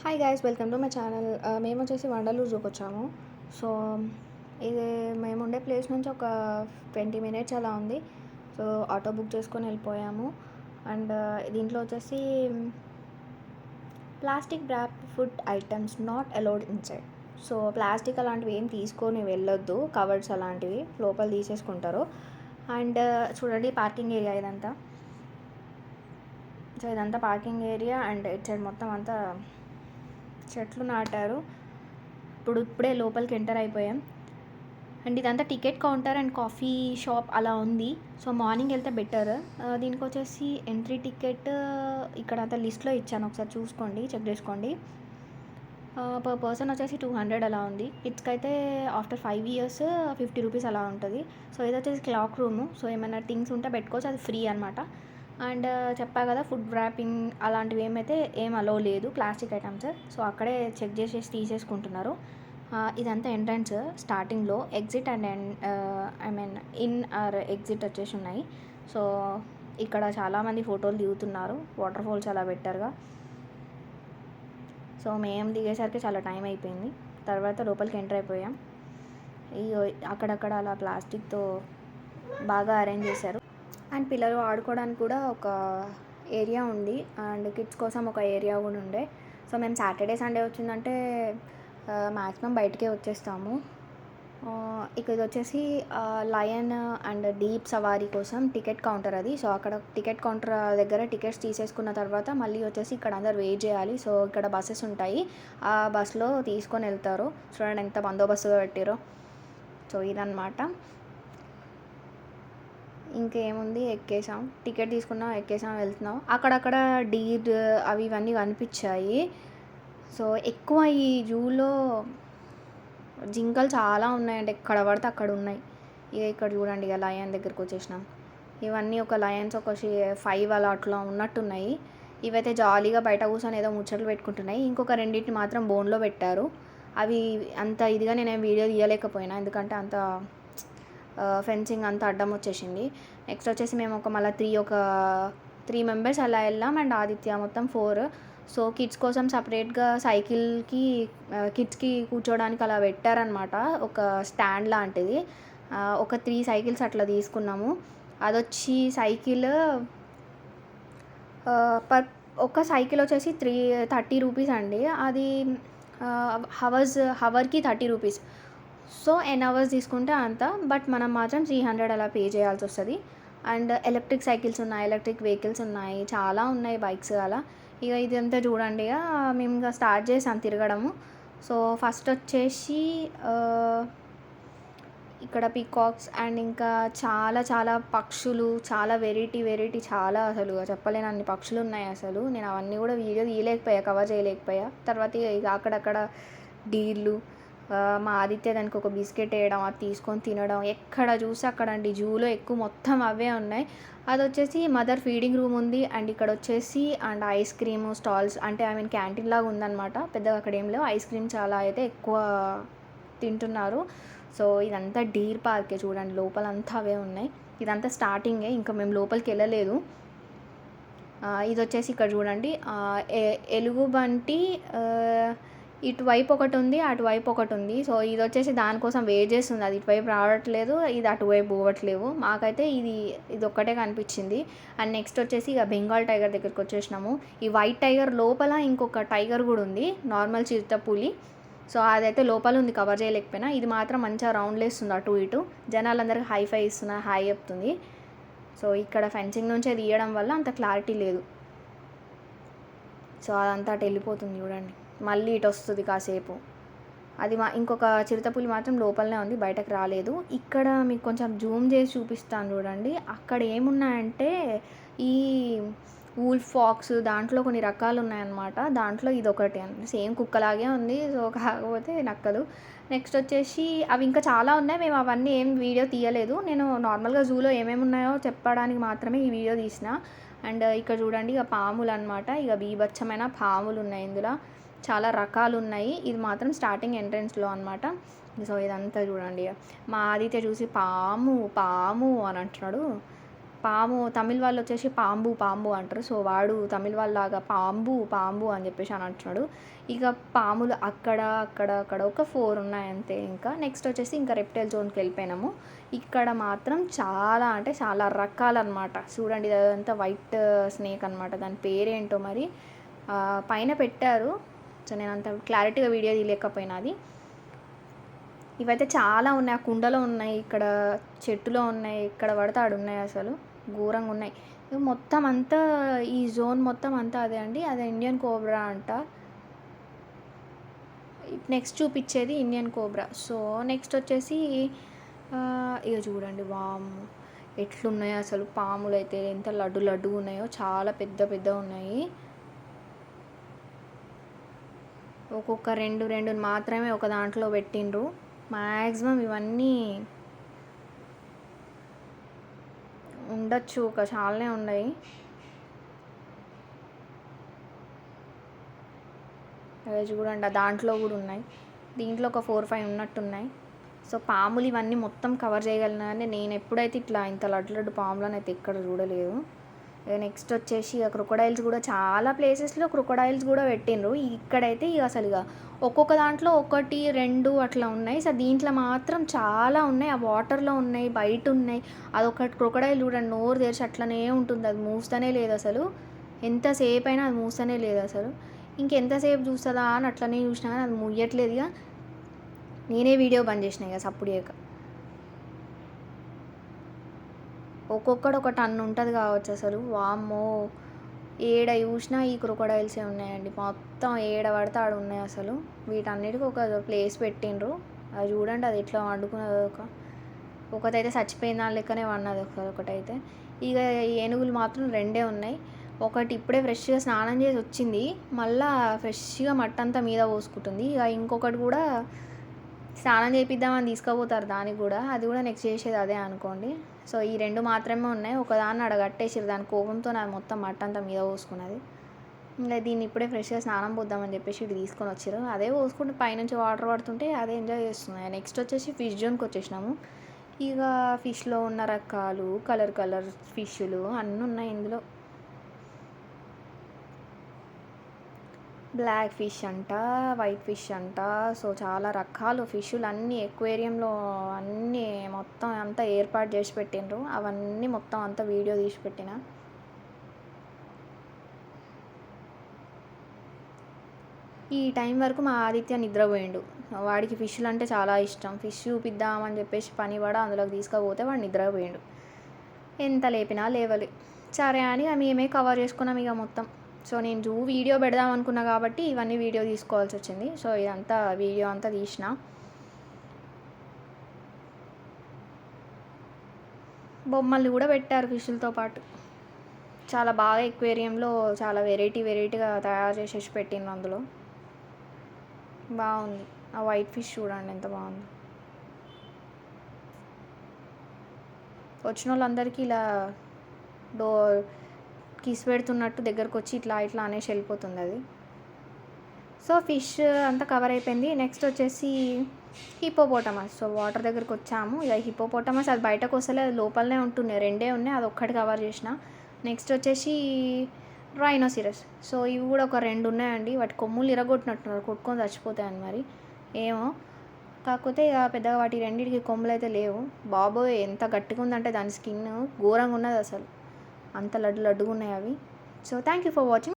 Hi guys, welcome to my channel. మేము వచ్చేసి వండలూరు జూకి వచ్చాము. సో ఇది మేము ఉండే ప్లేస్ నుంచి ఒక 20 మినిట్స్ అలా ఉంది. సో ఆటో బుక్ చేసుకొని వెళ్ళిపోయాము. అండ్ దీంట్లో వచ్చేసి plastic wrap food items not allowed inside. So plastic అలాంటివి ఏం తీసుకొని వెళ్ళొద్దు, కవర్స్ అలాంటివి లోపల తీసేసుకుంటారు. అండ్ చూడండి పార్కింగ్ ఏరియా ఇదంతా. సో ఇదంతా పార్కింగ్ ఏరియా అండ్ ఇటు సైడ్ మొత్తం అంతా చెట్లు నాటారు. ఇప్పుడే లోపలికి ఎంటర్ అయిపోయాం. అండ్ ఇదంతా ticket counter and coffee shop అలా ఉంది. సో మార్నింగ్ వెళ్తే బెటర్. దీనికి వచ్చేసి ఎంట్రీ టికెట్ ఇక్కడ అంతా లిస్ట్లో ఇచ్చాను, ఒకసారి చూసుకోండి, చెక్ చేసుకోండి. పర్ పర్సన్ వచ్చేసి 200 అలా ఉంది. కిడ్స్కి అయితే ఆఫ్టర్ 5 years 50 రూపీస్ అలా ఉంటుంది. సో ఇది వచ్చేసి క్లాక్ రూము. సో ఏమైనా థింగ్స్ ఉంటే పెట్టుకోవచ్చు, అది ఫ్రీ అనమాట. అండ్ చెప్పా కదా, ఫుడ్ ర్యాపింగ్ అలాంటివి ఏం అలో లేదు, ప్లాస్టిక్ ఐటమ్స్. సో అక్కడే చెక్ చేసేసి తీసేసుకుంటున్నారు. ఇదంతా ఎంట్రన్స్. స్టార్టింగ్లో exit and in or exit వచ్చేసి ఉన్నాయి. సో ఇక్కడ చాలామంది ఫోటోలు దిగుతున్నారు, వాటర్ ఫాల్స్ అలా పెట్టారుగా. సో మేము దిగేసరికి చాలా టైం అయిపోయింది. తర్వాత లోపలికి ఎంటర్ అయిపోయాం. అక్కడక్కడ అలా ప్లాస్టిక్తో బాగా అరేంజ్ చేశారు. అండ్ పిల్లలు ఆడుకోవడానికి కూడా ఒక ఏరియా ఉంది, అండ్ కిడ్స్ కోసం ఒక ఏరియా కూడా ఉండే. సో మేము సాటర్డే సండే వచ్చిందంటే మ్యాక్సిమం బయటకే వచ్చేస్తాము. ఇక ఇది వచ్చేసి లయన్ అండ్ డీప్ సవారీ కోసం టికెట్ కౌంటర్ అది. సో అక్కడ టికెట్ కౌంటర్ దగ్గర టికెట్స్ తీసేసుకున్న తర్వాత మళ్ళీ వచ్చేసి ఇక్కడ అందరు వెయిట్ చేయాలి. సో ఇక్కడ బస్సెస్ ఉంటాయి, ఆ బస్లో తీసుకొని వెళ్తారు. చూడండి ఎంత బందోబస్తుగా పెట్టారో. సో ఇదన్నమాట. ఇంకేముంది, ఎక్కేసాం, టికెట్ తీసుకున్నాం, ఎక్కేసాం, వెళ్తున్నాం. అక్కడక్కడ డీర్ అవి ఇవన్నీ కనిపించాయి. సో ఎక్కువ ఈ జూలో జింకలు చాలా ఉన్నాయండి, ఎక్కడ పడితే అక్కడ ఉన్నాయి. ఇక్కడ చూడండి, ఇక లయన్ దగ్గరికి వచ్చేసినాం. ఇవన్నీ ఒక లయన్స్ ఒక 5 అలా అట్లా ఉన్నట్టున్నాయి. ఇవైతే జాలీగా బయట కూర్చొని ఏదో ముచ్చట్లు పెట్టుకుంటున్నాయి. ఇంకొక రెండింటిని మాత్రం బోన్లో పెట్టారు. అవి అంత ఇదిగా నేను వీడియో తీయలేకపోయినా, ఎందుకంటే అంత ఫెన్సింగ్ అంతా అడ్డం వచ్చేసింది. నెక్స్ట్ వచ్చేసి మేము మళ్ళీ 3 మెంబర్స్ అలా వెళ్ళాం. అండ్ ఆదిత్య మొత్తం 4. సో కిడ్స్ కోసం సపరేట్గా సైకిల్కి కిడ్స్కి కూర్చోడానికి అలా పెట్టారనమాట, ఒక స్టాండ్ లాంటిది. ఒక 3 సైకిల్స్ అట్లా తీసుకున్నాము. అదొచ్చి సైకిల్ ఒక సైకిల్ వచ్చేసి 30 రూపీస్ అండి. అది హవర్కి 30 రూపీస్. సో ఎన్ అవర్స్ తీసుకుంటే అంత, బట్ మనం మాత్రం 300 అలా పే చేయాల్సి వస్తుంది. అండ్ ఎలక్ట్రిక్ సైకిల్స్ ఉన్నాయి, ఎలక్ట్రిక్ వెహికల్స్ ఉన్నాయి, చాలా ఉన్నాయి, బైక్స్ అలా. ఇక ఇదంతా చూడండి. ఇక మేము ఇంకా స్టార్ట్ చేసాం తిరగడము. సో ఫస్ట్ వచ్చేసి ఇక్కడ పీకాక్స్ అండ్ ఇంకా చాలా చాలా పక్షులు, చాలా వెరైటీ చాలా, అసలు చెప్పలేను అన్ని పక్షులు ఉన్నాయి. అసలు నేను అవన్నీ కూడా వీడియో తీయలేకపోయా, కవర్ చేయలేకపోయా. తర్వాత ఇక అక్కడక్కడ డీర్లు, మా ఆదిత్య దానికి ఒక బిస్కెట్ వేయడం, అది తీసుకొని తినడం, ఎక్కడ చూసి అక్కడ అండి. జూలో ఎక్కువ మొత్తం అవే ఉన్నాయి. అది వచ్చేసి మదర్ ఫీడింగ్ రూమ్ ఉంది. అండ్ ఇక్కడ వచ్చేసి అండ్ ఐస్ క్రీమ్ స్టాల్స్, అంటే క్యాంటీన్ లాగా ఉందన్నమాట. పెద్దగా అక్కడ ఏం లేవు, ఐస్ క్రీమ్ చాలా అయితే ఎక్కువ తింటున్నారు. సో ఇదంతా డీర్ పార్కే, చూడండి లోపలంతా అవే ఉన్నాయి. ఇదంతా స్టార్టింగే, ఇంకా మేము లోపలికి వెళ్ళలేదు. ఇది వచ్చేసి ఇక్కడ చూడండి, ఎలుగుబంటి ఇటువైపు ఒకటి ఉంది, అటువైపు ఒకటి ఉంది. సో ఇది వచ్చేసి దానికోసం వెయిట్ చేస్తుంది, అది ఇటువైపు రావట్లేదు, ఇది అటువైపు పోవట్లేవు. మాకైతే ఇది ఒక్కటే కనిపించింది. అండ్ నెక్స్ట్ వచ్చేసి ఇక బెంగాల్ టైగర్ దగ్గరికి వచ్చేసినాము. ఈ వైట్ టైగర్ లోపల ఇంకొక టైగర్ కూడా ఉంది, నార్మల్ చిరుతపులి. సో అదైతే లోపల ఉంది, కవర్ చేయలేకపోయినా. ఇది మాత్రం మంచిగా రౌండ్ లేస్తుంది అటు ఇటు, జనాలందరికీ హైఫై ఇస్తున్నా, హాయ్ చెప్తుంది. సో ఇక్కడ ఫెన్సింగ్ నుంచే తీయడం వల్ల అంత క్లారిటీ లేదు. సో అదంతా అటు వెళ్ళిపోతుంది చూడండి, మళ్ళీ ఇటు వస్తుంది కాసేపు. అది ఇంకొక చిరుతపులి మాత్రం లోపలనే ఉంది, బయటకు రాలేదు. ఇక్కడ మీకు కొంచెం జూమ్ చేసి చూపిస్తాను చూడండి. అక్కడ ఏమున్నాయంటే ఈ వూల్ఫ్ ఫాక్స్, దాంట్లో కొన్ని రకాలు ఉన్నాయన్నమాట. దాంట్లో ఇది ఒకటి సేమ్ కుక్కలాగే ఉంది, సో కాకపోతే నక్కలు. నెక్స్ట్ వచ్చేసి అవి ఇంకా చాలా ఉన్నాయి, మేము అవన్నీ ఏం వీడియో తీయలేదు. నేను నార్మల్గా జూలో ఏమేమి ఉన్నాయో చెప్పడానికి మాత్రమే ఈ వీడియో తీసిన. అండ్ ఇక్కడ చూడండి, ఇక పాములు అనమాట. ఇక బీభత్సమైన పాములు ఉన్నాయి ఇందులో, చాలా రకాలు ఉన్నాయి. ఇది మాత్రం స్టార్టింగ్ ఎంట్రన్స్లో అనమాట. సో ఇదంతా చూడండి. మా ఆదిత్య చూసి పాము పాము అని అంటున్నాడు. పాము తమిళ్ వాళ్ళు వచ్చేసి పాంబు పాంబు అంటారు. సో వాడు తమిళ్ వాళ్ళలాగా పాంబు పాంబు అని చెప్పేసి అని అంటున్నాడు. ఇక పాములు అక్కడ అక్కడ అక్కడ ఒక 4 ఉన్నాయి అంతే. ఇంకా నెక్స్ట్ వచ్చేసి ఇంకా రెప్టైల్ జోన్కి వెళ్ళిపోయినాము. ఇక్కడ మాత్రం చాలా అంటే చాలా రకాలన్నమాట. చూడండి ఇదంతా వైట్ స్నేక్ అనమాట. దాని పేరేంటో మరి పైన పెట్టారు. సో నేను అంత క్లారిటీగా వీడియో తీయలేకపోయినా. అది ఇవైతే చాలా ఉన్నాయి. ఆ కుండలో ఉన్నాయి, ఇక్కడ చెట్టులో ఉన్నాయి, ఇక్కడ పడితే ఆడ ఉన్నాయి. అసలు ఘోరంగా ఉన్నాయి. మొత్తం అంతా ఈ జోన్ మొత్తం అంతా అదే అండి. అదే ఇండియన్ కోబ్రా అంట. నెక్స్ట్ చూపించేది ఇండియన్ కోబ్రా. సో నెక్స్ట్ వచ్చేసి ఇక చూడండి వామ్ ఎట్లున్నాయో అసలు పాములు అయితే ఎంత లడ్డు లడ్డు ఉన్నాయో, చాలా పెద్ద పెద్ద ఉన్నాయి. ఒక్కొక్క రెండు మాత్రమే ఒక దాంట్లో పెట్టిండ్రు. మ్యాక్సిమం ఇవన్నీ ఉండొచ్చు, ఒక చాలానే ఉన్నాయి. అదే చూడండి దాంట్లో కూడా ఉన్నాయి. దీంట్లో ఒక 4-5 ఉన్నట్టున్నాయి. సో పాములు ఇవన్నీ మొత్తం కవర్ చేయగలను. అంటే నేను ఎప్పుడైతే ఇట్లా ఇంత లడ్డు పాములను అయితే ఎక్కడ చూడలేదు. నెక్స్ట్ వచ్చేసి క్రొకోడైల్స్ కూడా చాలా ప్లేసెస్లో క్రొకోడైల్స్ కూడా పెట్టిండ్రు. ఇక్కడైతే ఇక అసలు ఇక ఒక్కొక్క దాంట్లో 1, 2 అట్లా ఉన్నాయి. సో దీంట్లో మాత్రం చాలా ఉన్నాయి. ఆ వాటర్లో ఉన్నాయి, బయట ఉన్నాయి. అదొకటి క్రొకోడైల్ చూడండి నోరు తెరిచి అట్లనే ఉంటుంది. అది మూస్తూనే లేదు అసలు. ఎంతసేపు అయినా అది మూస్తూనే లేదు అసలు. ఇంకెంతసేపు చూస్తుందా అని అట్లనే చూసినా కానీ అది ముయ్యట్లేదు. ఇక నేనే వీడియో బంద్ చేసిన ఇక సప్పుడు చేయక. ఒక్కొక్కడు ఒక టన్ను ఉంటుంది కావచ్చు అసలు. వామ్మో ఏడ చూసినా ఈ క్రొకోడైల్సే ఉన్నాయండి. మొత్తం ఏడ పడితే ఆడ ఉన్నాయి అసలు. వీటన్నిటికీ ఒక ప్లేస్ పెట్టిండ్రు. అది చూడండి అది ఎట్లా వండుకున్నది. ఒకటైతే చచ్చిపోయిన లెక్కనే వన్నది ఒకటైతే. ఇక ఏనుగులు మాత్రం 2 ఉన్నాయి. ఒకటి ఇప్పుడే ఫ్రెష్గా స్నానం చేసి వచ్చింది, మళ్ళీ ఫ్రెష్గా మట్టంతా మీద పోసుకుంటుంది. ఇక ఇంకొకటి కూడా స్నానం చేపిద్దామని తీసుకుపోతారు దానికి కూడా. అది కూడా నెక్స్ట్ చేసేది అదే అనుకోండి. సో ఈ 2 మాత్రమే ఉన్నాయి. ఒకదాన్ని అడగట్టేసారు. దాని కోపంతో నాకు మొత్తం మట్టంతా మీద పోసుకున్నది. ఇంకా దీన్ని ఇప్పుడే ఫ్రెష్గా స్నానం పోద్దామని చెప్పేసి ఇటు తీసుకొని వచ్చారు. అదే పోసుకుంటే పైనుంచి వాటర్ పడుతుంటే అదే ఎంజాయ్ చేస్తున్నాయి. నెక్స్ట్ వచ్చేసి ఫిష్ జోన్కి వచ్చేసినాము. ఇక ఫిష్లో ఉన్న రకాలు కలర్ ఫిష్లు అన్నీ ఉన్నాయి ఇందులో. బ్లాక్ ఫిష్ అంట, వైట్ ఫిష్ అంట. సో చాలా రకాలు ఫిష్లు అన్నీ ఎక్వేరియంలో అన్నీ మొత్తం అంతా ఏర్పాటు చేసి పెట్టిండ్రు. అవన్నీ మొత్తం అంతా వీడియో తీసి పెట్టిన. ఈ టైం వరకు మా ఆదిత్య నిద్రపోయిండు. వాడికి ఫిష్లు అంటే చాలా ఇష్టం. ఫిష్ చూపిద్దామని చెప్పేసి పని పడ అందులోకి తీసుకుపోతే వాడు నిద్రపోయిండు. ఎంత లేపినా లేవలే. సరే అని మేమే కవర్ చేసుకున్నాం ఇక మొత్తం. సో నేను వీడియో పెడదాం అనుకున్నా కాబట్టి ఇవన్నీ వీడియో తీసుకోవాల్సి వచ్చింది. సో ఇదంతా వీడియో అంతా తీసిన. బొమ్మల్ని కూడా పెట్టారు ఫిష్లతో పాటు. చాలా బాగా ఎక్వేరియంలో చాలా వెరైటీగా తయారు చేసేసి పెట్టింది అందులో. బాగుంది. ఆ వైట్ ఫిష్ చూడండి ఎంత బాగుంది. వచ్చిన వాళ్ళందరికీ ఇలా కిస్ పెడుతున్నట్టు దగ్గరకు వచ్చి ఇట్లా అనేసి వెళ్ళిపోతుంది అది. సో ఫిష్ అంతా కవర్ అయిపోయింది. నెక్స్ట్ వచ్చేసి హిపోపోటమస్. సో వాటర్ దగ్గరకు వచ్చాము. ఇక హిపోపోటమస్ అది బయటకు వస్తలే, అది లోపలనే ఉంటున్నాయి. 2 ఉన్నాయి, అది ఒక్కటి కవర్ చేసిన. నెక్స్ట్ వచ్చేసి రైనోసిరస్. సో ఇవి కూడా ఒక 2 ఉన్నాయండి. వాటి కొమ్ములు ఇరగొట్టినట్టున్నారు, కొట్టుకొని చచ్చిపోతాయని మరి ఏమో. కాకపోతే ఇక పెద్దగా వాటి 2టికి కొమ్ములు అయితే లేవు. బాబోయ్ ఎంత గట్టిగా ఉందంటే దాని స్కిన్ ఘోరంగా ఉన్నది అసలు. అంత లడ్డుగా ఉన్నాయి అవి. So thank you for watching.